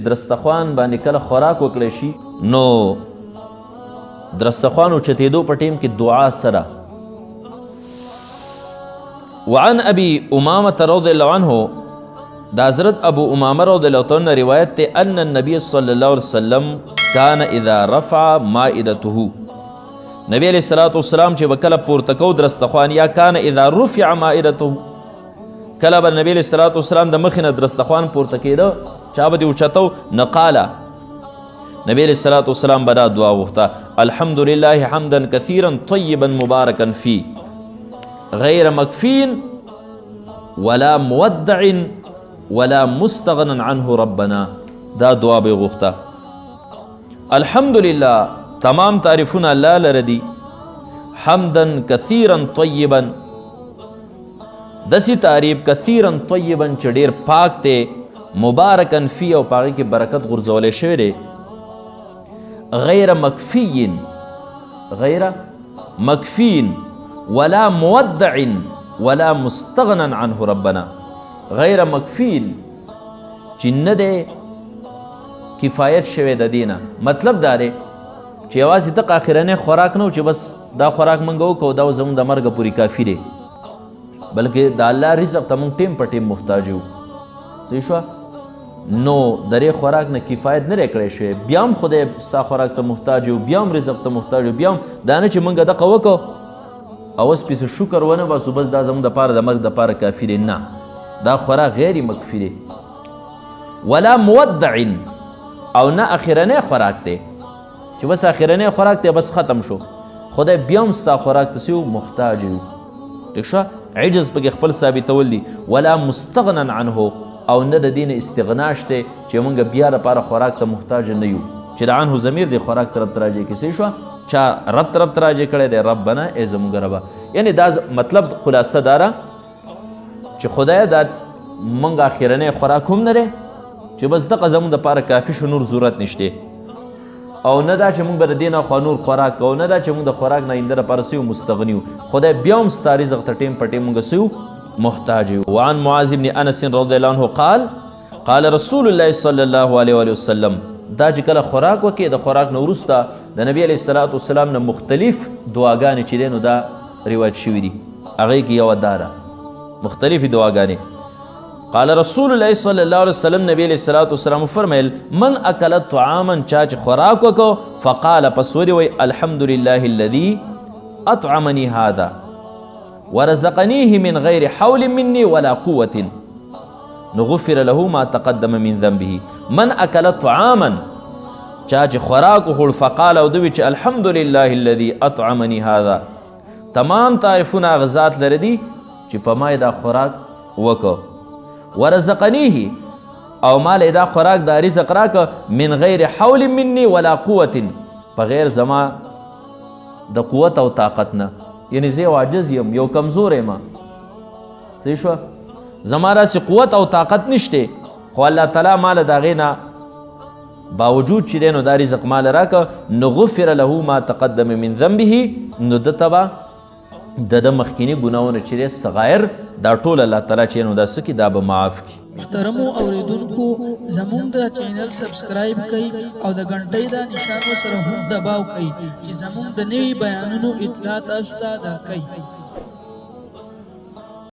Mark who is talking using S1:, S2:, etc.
S1: درستخوان باندې کله خوراک وکړی شي نو درستخوان اوچتېدو په ټیم کې دعا سره. وعن ابي امامه رضي الله عنه، دا حضرت ابو امامه رضي الله عنه روایت ته ان النبي صلى الله عليه وسلم كان اذا رفع مائدته، نبی علیہ الصلوۃ والسلام چې وکله پورته کو درستخوان، یا کان اذا رفع مائدته، کله به نبی علیہ الصلوۃ والسلام د مخې نه درستخوان پورته کېده چا به دې اوچتو نقاله، نبی علیہ الصلوۃ والسلام به دا دعا وغوښته: الحمد لله حمدا كثيرا طيبا مباركا فيه غير مكفين ولا مودع ولا مستغنى عنه ربنا. دا دعا به وغوښته. الحمد لله، تمام تعریفونه الله لره دي. حمدا كثيرا طيبا، دسی تعریف کثیرا طیبا چې ډیر پاک دی، مبارکن فی او پاغی کې برکت غرزولی شوی دی. غیر مکفین، غیر مکفین ولا مودع ولا مستغنا عنه ربنا. غیر مکفین چې نه دی کفایت شوی د دینه، مطلب دا دی چې یوازې دغه آخرنی خوراک نه و چې بس دا خوراک موږ وکړو دا زموږ د مرګه پورې کافي دی، بلکې د الله رزق ته موږ ټیم په ټیم محتاج یو. صحیح شوه؟ نو د دې خوراک نه کفایت نه دی کړی شوی، بیا هم خدای ستا خوراک ته محتاج یو، بیا هم رزق ته محتاج یو، بیا هم دا نه چې موږ دغه وکړو او اوس پسې شکر ونه باسو بس دا زموږ دپاره د مرګ دپاره کافي دی. نه، دا خوراک غیر مکفي دی. ولا مودع، او نه اخرنی خوراک دی چې بس اخرنی خوراک دی بس ختم شو، خدای بیا هم ستا خوراک ته محتاج یو. ٹھیک شوه؟ عجز پکې خپل ثابتول دي. ولا مستغنا عنه، او نه د دین استغنا شته چې موږ بیا لپاره خوراک ته محتاج نه یو، چې د عنه ضمیر دی خوراک طرف ته راجع کړي. صحیح شوه؟ چا رب طرف ته راجع کړی دی، ربنا ای زموږ ربه. یعنی دا مطلب خلاصه داره چې خدای دا موږ آخرنی خوراک هم نه دی چې بس دغه زموږ دپاره کافي شو، نور ضرورت نشته، او نه دا چې موږ به د دې نه خوا نور خوراک کوو، نه دا چې موږ د خوراک نه آینده لپاره څه مستغني یو، خدای بیا هم ستا رزق ته ټیم په ټیم موږ څه محتاج یو. وعن معاذ بن انس رضی الله عنه قال قال رسول الله صلی الله علیه وسلم، دا چې کله خوراک وکړي د خوراک نه وروسته د نبی علیه الصلاۃ والسلام نه مختلف دعاګانې چې دی نو دا روایت شوي دي، هغې کې یوه دا ده مختلفې دعاګانې. قال رسول الله صلی الله علیه وسلم، نبی علیه الصلاۃ والسلام فرمیل: من اکل طعاما، چا چې خوراک وکړو، فقال پس ودې وی الحمد لله الذي اطعمني هذا ورزقنيه من غیر حول مني ولا قوة غفر له ما تقدم من ذنبه. من اکل طعاما، چا چې خوراک وخوړ، فقال او دوی چې الحمد لله الذي اطعمني هذا، تمام تعریفونه هغه ذات لره دي چې په ما دا خوراک وکړو، ورزقنیه او مال دا خوراک دا رزق راکه، من غیر حول مني ولا قوة، په غیر زما د قوت او طاقت نه، یعنی زه یو عاجز یم، یو کمزور یم. صحیح شوه؟ زما راسې قوت او طاقت نشته، خو الله تعالی مال د هغې نه باوجود چې دی نو دا رزق مال راکه، نو غفر له ما تقدم من ذنبه، نو ده ته به د ده مخکیني ګناهونه چې دی صغایر دا ټول الله تعالی چې نو دا څه کړي دا به معاف کړي.
S2: محترمو اوریدونکو، زموږ د چینل سبسکرایب کړئ او د غنټۍ د نشان سره هم دباو کړئ چې زموږ د نوي بیانونو اطلاع تاسو ته درکړي.